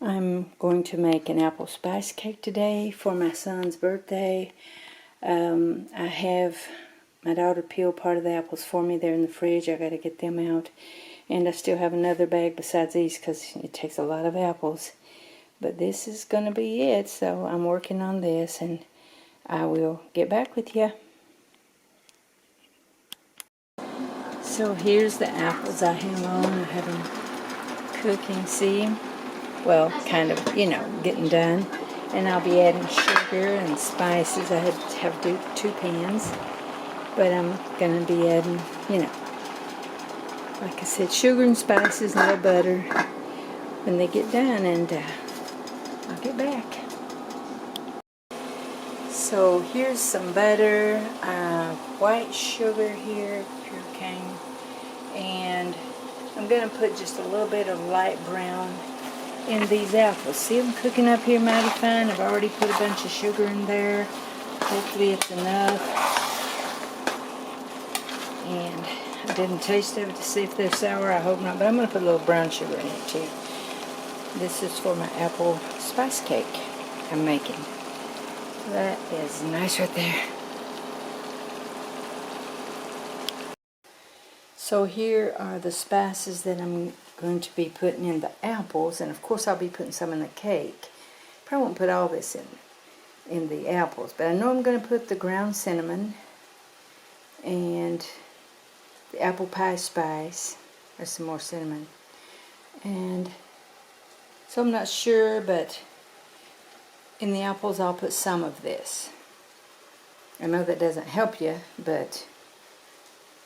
I'm going to make an apple spice cake today for my son's birthday. I have my daughter peel part of the apples for me. They're in the fridge. I got to get them out. And I still have another bag besides these because it takes a lot of apples. But this is going to be it. So I'm working on this and I will get back with you. So here's the apples I have on. I have them cooking, see? Well, kind of, getting done. And I'll be adding sugar and spices. I have to do 2 pans. But I'm going to be adding, like I said, sugar and spices and a little butter when they get done. And I'll get back. So here's some butter, white sugar here, pure cane. And I'm going to put just a little bit of light brown in these apples. See them cooking up here mighty fine. I've already put a bunch of sugar in there. Hopefully it's enough. And I didn't taste of it to see if they're sour. I hope not. But I'm going to put a little brown sugar in it too. This is for my apple spice cake I'm making. That is nice right there. So here are the spices that I'm going to be putting in the apples, and of course I'll be putting some in the cake. Probably won't put all this in the apples, but I know I'm going to put the ground cinnamon and the apple pie spice. There's some more cinnamon, and so I'm not sure, but in the apples I'll put some of this. I know that doesn't help you, but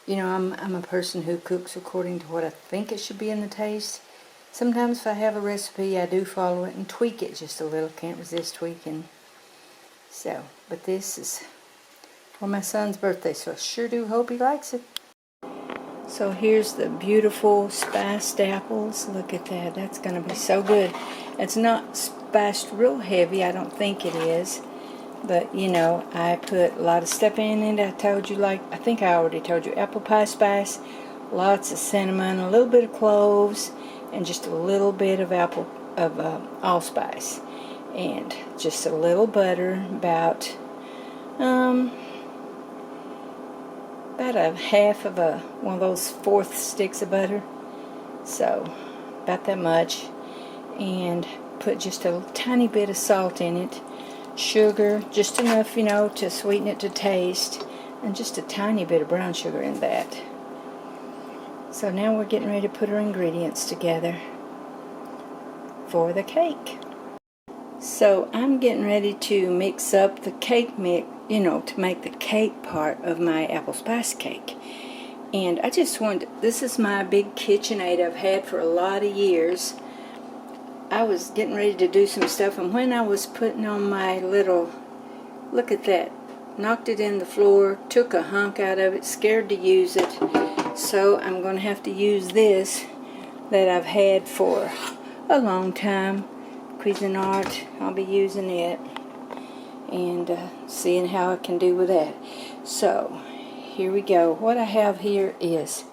I'm a person who cooks according to what I think it should be in the taste. Sometimes if I have a recipe, I do follow it and tweak it just a little. Can't resist tweaking. So, but this is for my son's birthday, so I sure do hope he likes it. So here's the beautiful spiced apples. Look at that. That's going to be so good. It's not spiced real heavy. I don't think it is. But, I put a lot of stuff in it. I think I already told you, apple pie spice, lots of cinnamon, a little bit of cloves, and just a little bit of allspice. And just a little butter, about a half of one of those 1/4 sticks of butter. So, about that much. And put just a tiny bit of salt in it. Sugar, just enough, to sweeten it to taste, and just a tiny bit of brown sugar in that. So now we're getting ready to put our ingredients together for the cake. So I'm getting ready to mix up the cake mix, to make the cake part of my apple spice cake. And I just this is my big KitchenAid I've had for a lot of years. I was getting ready to do some stuff, and when I was putting on my little, look at that, knocked it in the floor, took a hunk out of it, scared to use it. So I'm going to have to use this that I've had for a long time, Cuisinart. I'll be using it and seeing how I can do with that. So here we go. What I have here is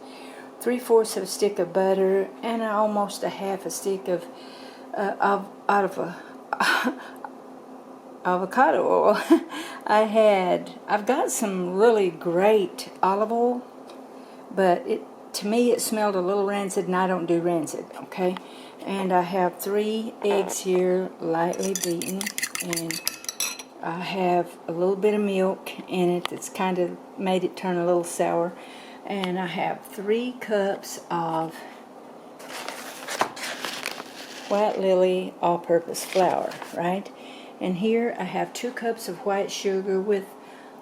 3/4 of a stick of butter and almost a half a stick of avocado oil. I've got some really great olive oil, but to me it smelled a little rancid, and I don't do rancid, okay? And I have 3 eggs here, lightly beaten, and I have a little bit of milk in it that's kind of made it turn a little sour, and I have 3 cups of White Lily all-purpose flour, right? And here I have 2 cups of white sugar with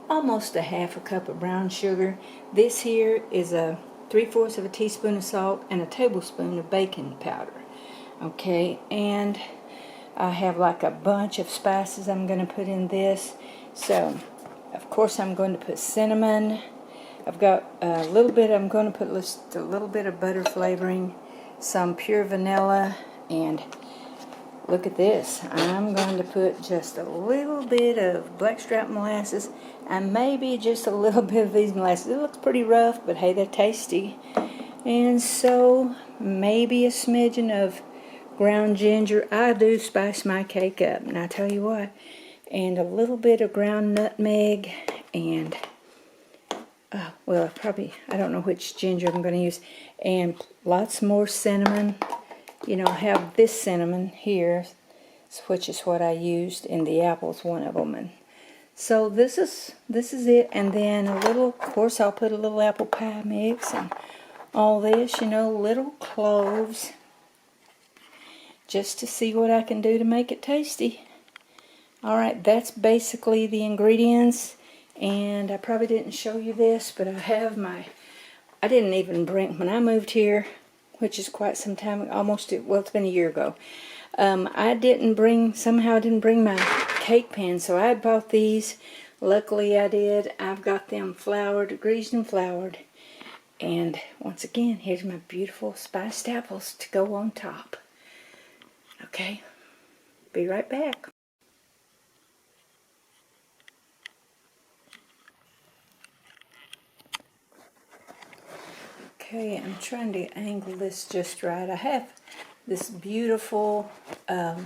almost a half a cup of brown sugar. This here is a 3/4 of a teaspoon of salt and a tablespoon of baking powder. Okay, and I have like a bunch of spices I'm going to put in this. So, of course I'm going to put cinnamon. I've got a little bit, I'm going to put just a little bit of butter flavoring, some pure vanilla, and look at this. I'm going to put just a little bit of blackstrap molasses and maybe just a little bit of these molasses. It looks pretty rough, but hey, they're tasty. And so maybe a smidgen of ground ginger. I do spice my cake up, and I tell you what. And a little bit of ground nutmeg, and well, probably, I don't know which ginger I'm going to use, and lots more cinnamon. You know, I have this cinnamon here, which is what I used in the apples, one of them. And so this is it. And then a little, of course, I'll put a little apple pie mix and all this, you know, little cloves, just to see what I can do to make it tasty. Alright, that's basically the ingredients. And I probably didn't show you this, but I have I didn't even bring, when I moved here, which is quite some time, well, it's been a year ago. Somehow I didn't bring my cake pan, so I bought these. Luckily I did. I've got them floured, greased and floured. And once again, here's my beautiful spiced apples to go on top. Okay, be right back. Okay, I'm trying to angle this just right. I have this beautiful camera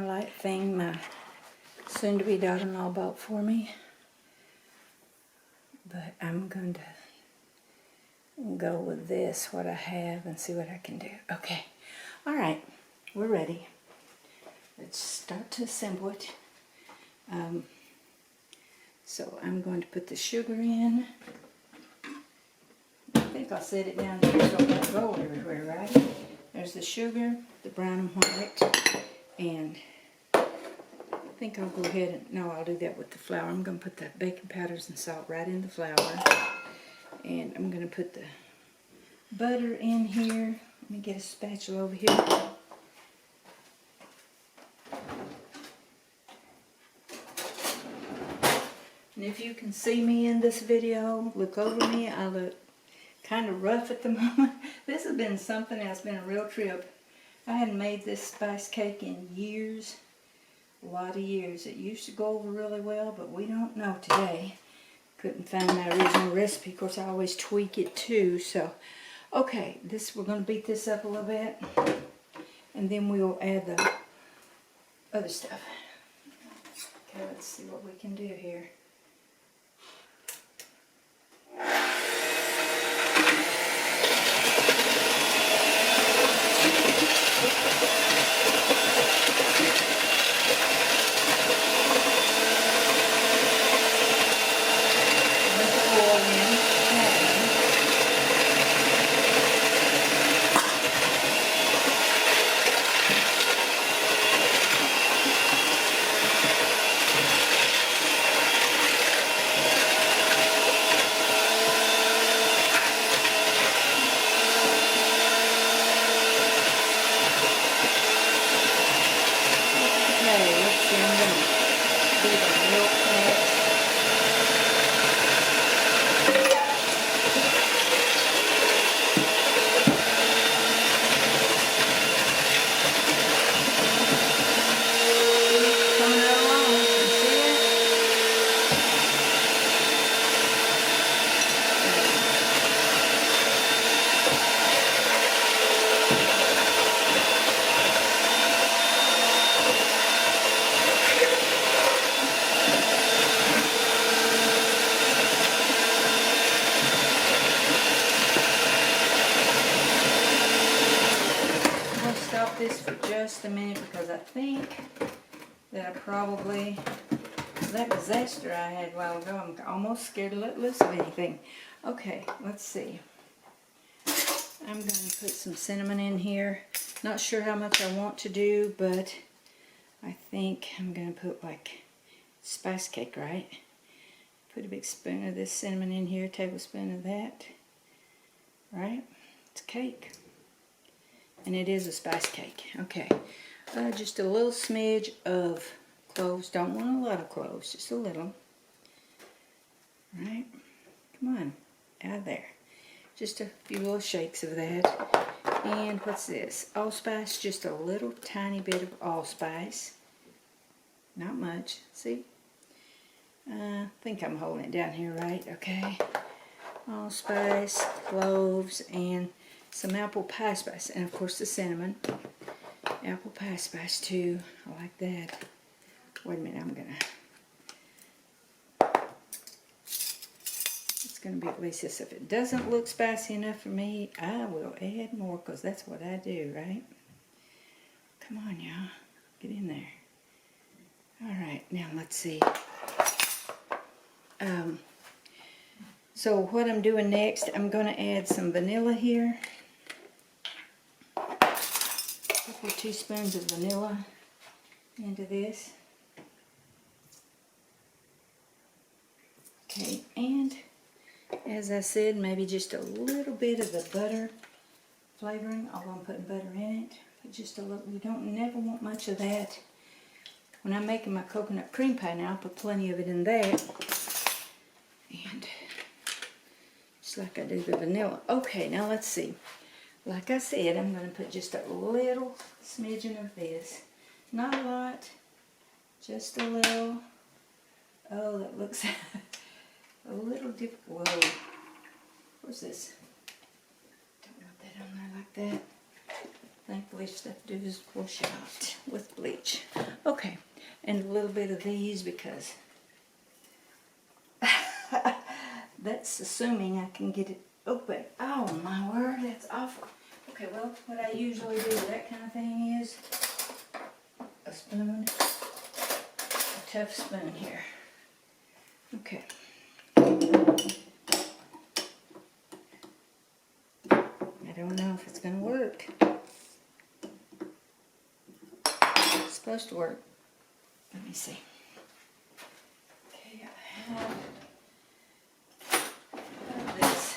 light thing my soon-to-be daughter-in-law bought for me. But I'm going to go with this, what I have, and see what I can do. Okay, alright, we're ready. Let's start to assemble it. So I'm going to put the sugar in. I think I'll set it down here so it won't go everywhere, right? There's the sugar, the brown and white, and I think I'll go ahead and, no, I'll do that with the flour. I'm going to put the baking powders and salt right in the flour. And I'm going to put the butter in here. Let me get a spatula over here. And if you can see me in this video, look over me. I look kind of rough at the moment. This has been something that's been a real trip. I hadn't made this spice cake in years. A lot of years. It used to go over really well, but we don't know today. Couldn't find my original recipe. Of course, I always tweak it too. So, okay, we're going to beat this up a little bit, and then we'll add the other stuff. Okay, let's see what we can do here. This for just a minute because I think that I probably, that disaster I had a while ago, I'm almost scared to let loose of anything. Okay, let's see. I'm going to put some cinnamon in here. Not sure how much I want to do, but I think I'm going to put like spice cake, right? Put a big spoon of this cinnamon in here, a tablespoon of that, right? It's cake. And it is a spice cake. Okay, just a little smidge of cloves. Don't want a lot of cloves, just a little. Right? Come on, out of there. Just a few little shakes of that. And what's this? Allspice, just a little tiny bit of allspice. Not much, see? I think I'm holding it down here right, okay. Allspice, cloves, and some apple pie spice, and of course the cinnamon. Apple pie spice too. I like that. Wait a minute, it's gonna be at least this. If it doesn't look spicy enough for me, I will add more, because that's what I do, right? Come on, y'all. Get in there. Alright, now let's see. So what I'm doing next, I'm going to add some vanilla here. A couple of teaspoons of vanilla into this. Okay, and as I said, maybe just a little bit of the butter flavoring, although I'm putting butter in it. But just a little, we don't never want much of that. When I'm making my coconut cream pie now, I'll put plenty of it in there. And just like I do the vanilla. Okay, now let's see. Like I said, I'm going to put just a little smidgen of this. Not a lot, just a little. Oh, that looks a little difficult. Whoa. What's this? Don't want that on there like that. Thankfully, stuff to do is wash out with bleach. Okay, and a little bit of these, because that's assuming I can get it open. Oh my word, that's awful. Okay, well, what I usually do with that kind of thing is a spoon, a tough spoon here. Okay. I don't know if it's going to work. It's supposed to work. Let me see. Okay, I have this.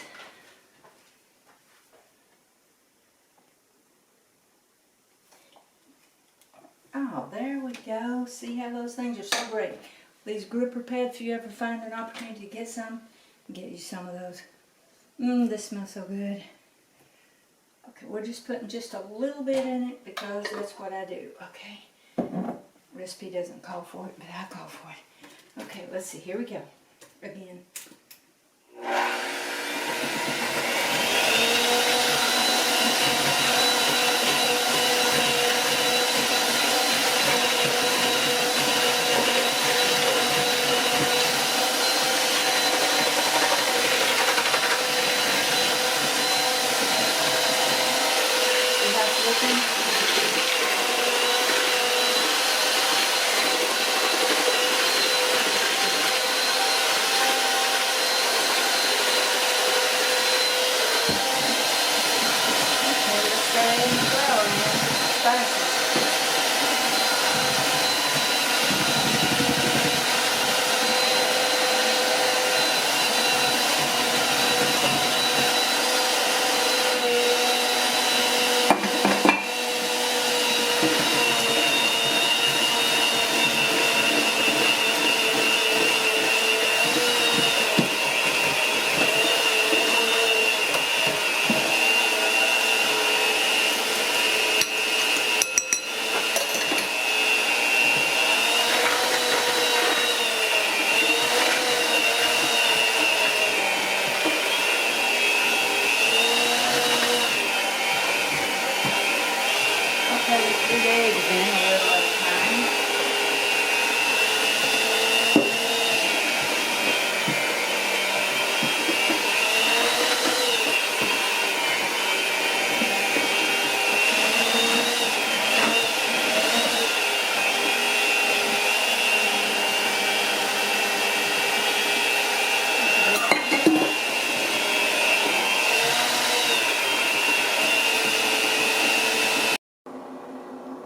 Oh, there we go. See how those things are so great. These gripper pads, if you ever find an opportunity to get some, get you some of those. This smells so good. Okay, we're just putting just a little bit in it because that's what I do, okay? Recipe doesn't call for it, but I call for it. Okay, let's see. Here we go. Again. See how it's looking?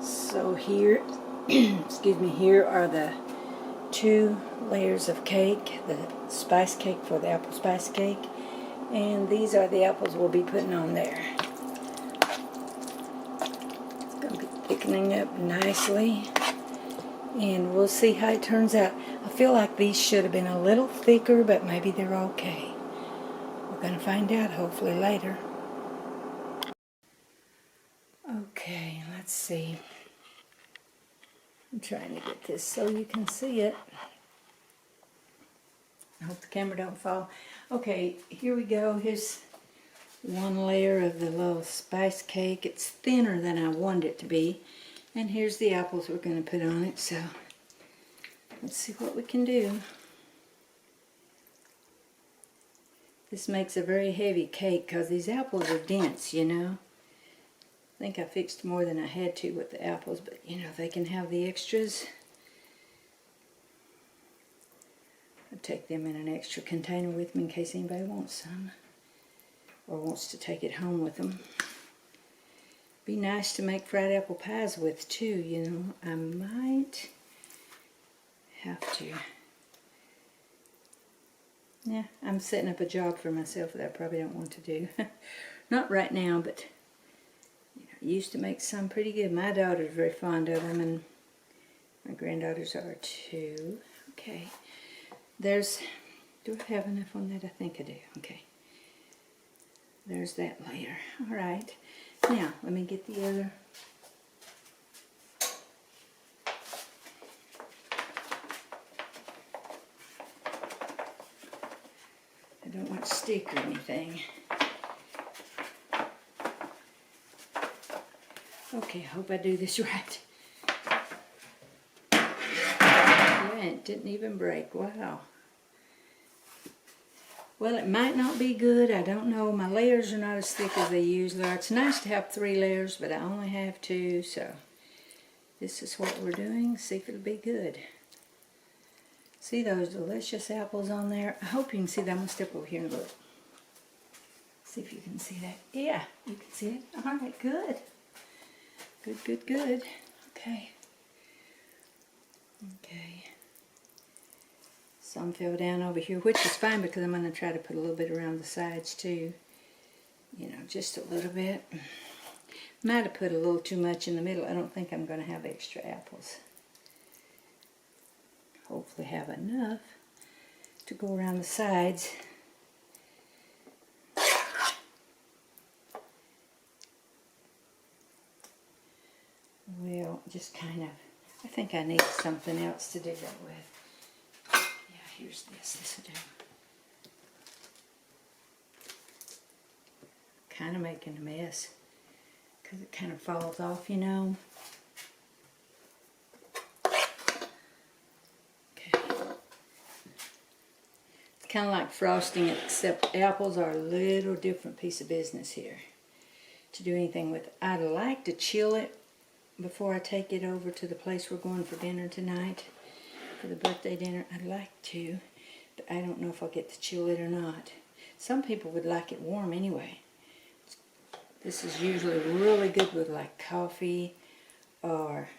So here, excuse me, here are the 2 layers of cake, the spice cake for the apple spice cake, and these are the apples we'll be putting on there. It's going to be thickening up nicely, and we'll see how it turns out. I feel like these should have been a little thicker, but maybe they're okay. We're going to find out hopefully later. Okay, let's see. I'm trying to get this so you can see it. I hope the camera don't fall. Okay, here we go. Here's one layer of the little spice cake. It's thinner than I wanted it to be. And here's the apples we're going to put on it. So let's see what we can do. This makes a very heavy cake because these apples are dense, you know. I think I fixed more than I had to with the apples, but you know, they can have the extras. I'll take them in an extra container with me in case anybody wants some or wants to take it home with them. Be nice to make fried apple pies with too, you know. I might have to. Yeah, I'm setting up a job for myself that I probably don't want to do. Not right now, but you know, I used to make some pretty good. My daughter's very fond of them, and my granddaughters are too. Okay, there's, do I have enough on that? I think I do. Okay, there's that layer. All right, now let me get the other. I don't want to stick or anything. Okay, I hope I do this right. Yeah, it didn't even break. Wow. Well, it might not be good. I don't know. My layers are not as thick as they usually are. It's nice to have 3 layers, but I only have 2, so this is what we're doing. See if it'll be good. See those delicious apples on there? I hope you can see that. I'm going to step over here and look. See if you can see that. Yeah, you can see it. All right, good. Good, good, good. Okay. Okay. Some fell down over here, which is fine because I'm going to try to put a little bit around the sides too. You know, just a little bit. Might have put a little too much in the middle. I don't think I'm going to have extra apples. Hopefully have enough to go around the sides. Well, just kind of, I think I need something else to do that with. Yeah, here's this. This will do. Kind of making a mess because it kind of falls off, you know. Kind of like frosting, except apples are a little different piece of business here to do anything with. I'd like to chill it before I take it over to the place we're going for dinner tonight, for the birthday dinner. I'd like to, but I don't know if I'll get to chill it or not. Some people would like it warm anyway. This is usually really good with like coffee or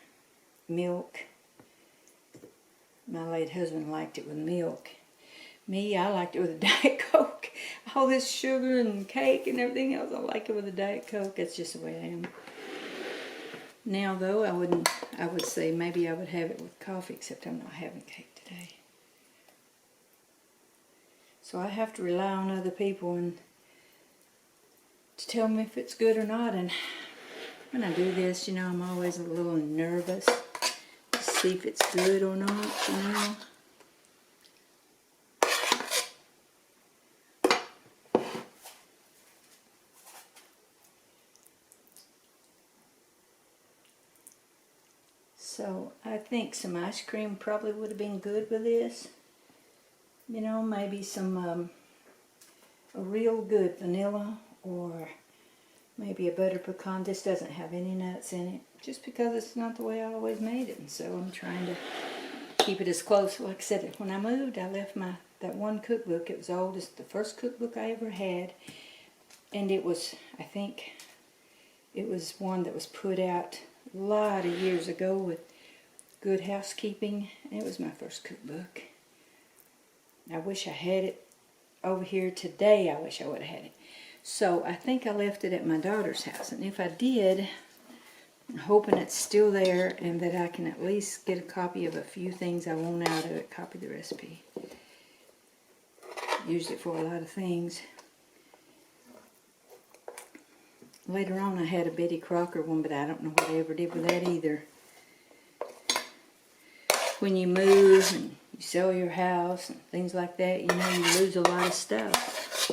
milk. My late husband liked it with milk. Me, I liked it with a Diet Coke. All this sugar and cake and everything else, I like it with a Diet Coke. That's just the way I am. Now, though, I would say maybe I would have it with coffee, except I'm not having cake today. So I have to rely on other people and to tell me if it's good or not. And when I do this, you know, I'm always a little nervous to see if it's good or not, you know. So I think some ice cream probably would have been good with this. You know, maybe some a real good vanilla or maybe a butter pecan. This doesn't have any nuts in it just because it's not the way I always made it. And so I'm trying to keep it as close. Like I said, when I moved, I left that one cookbook. It was the oldest, the first cookbook I ever had. And it was, I think, it was one that was put out a lot of years ago with Good Housekeeping. It was my first cookbook. I wish I had it over here today. I wish I would have had it. So I think I left it at my daughter's house. And if I did, I'm hoping it's still there and that I can at least get a copy of a few things I want out of it. Copy the recipe. Used it for a lot of things. Later on I had a Betty Crocker one, but I don't know what I ever did with that either. When you move and you sell your house and things like that, you know, you lose a lot of stuff.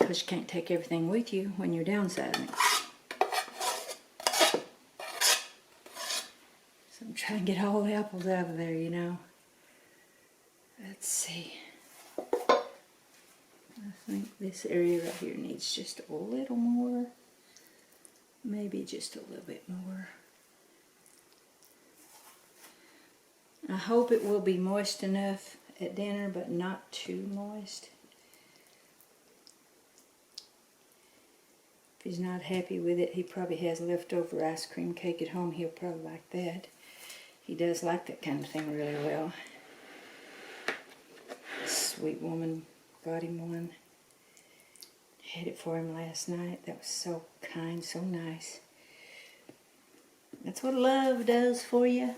Because you can't take everything with you when you're downsizing it. So I'm trying to get all the apples out of there, you know. Let's see. I think this area right here needs just a little more. Maybe just a little bit more. I hope it will be moist enough at dinner, but not too moist. If he's not happy with it, he probably has leftover ice cream cake at home. He'll probably like that. He does like that kind of thing really well. Sweet woman got him one. Had it for him last night. That was so kind, so nice. That's what love does for you.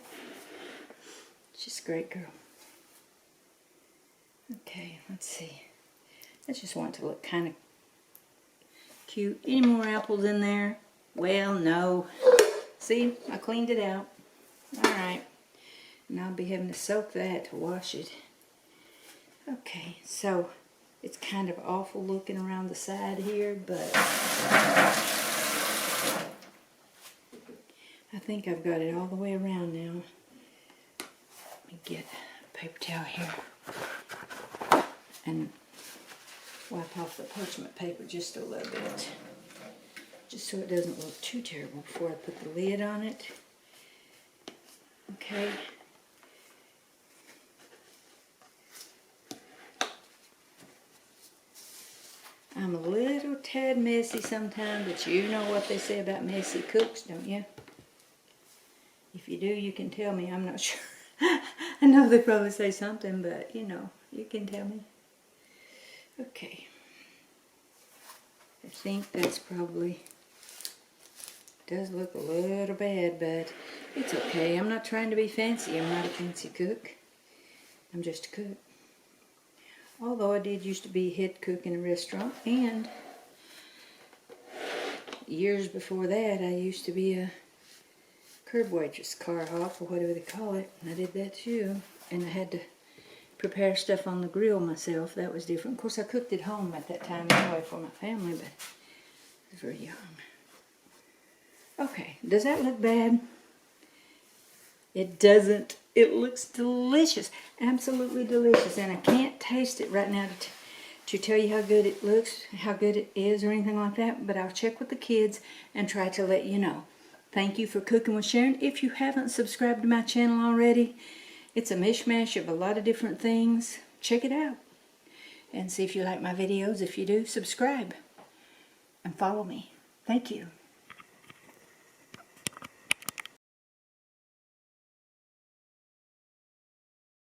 She's a great girl. Okay, let's see. I just want it to look kind of cute. Any more apples in there? Well, no. See, I cleaned it out. Alright. And I'll be having to soak that to wash it. Okay, so it's kind of awful looking around the side here, but I think I've got it all the way around now. Let me get a paper towel here and wipe off the parchment paper just a little bit, just so it doesn't look too terrible before I put the lid on it. Okay. I'm a little tad messy sometimes, but you know what they say about messy cooks, don't you? If you do, you can tell me. I'm not sure. I know they probably say something, but you know, you can tell me. Okay. I think that's probably, does look a little bad, but it's okay. I'm not trying to be fancy. I'm not a fancy cook. I'm just a cook. Although I did used to be head cook in a restaurant, and years before that I used to be a curb waitress, car hop, or whatever they call it, and I did that too. And I had to prepare stuff on the grill myself. That was different. Of course, I cooked at home at that time anyway for my family, but I was very young. Okay, does that look bad? It doesn't. It looks delicious, absolutely delicious, and I can't taste it right now to tell you how good it looks, how good it is, or anything like that, but I'll check with the kids and try to let you know. Thank you for cooking with Sharon. If you haven't subscribed to my channel already, it's a mishmash of a lot of different things. Check it out and see if you like my videos. If you do, subscribe and follow me. Thank you.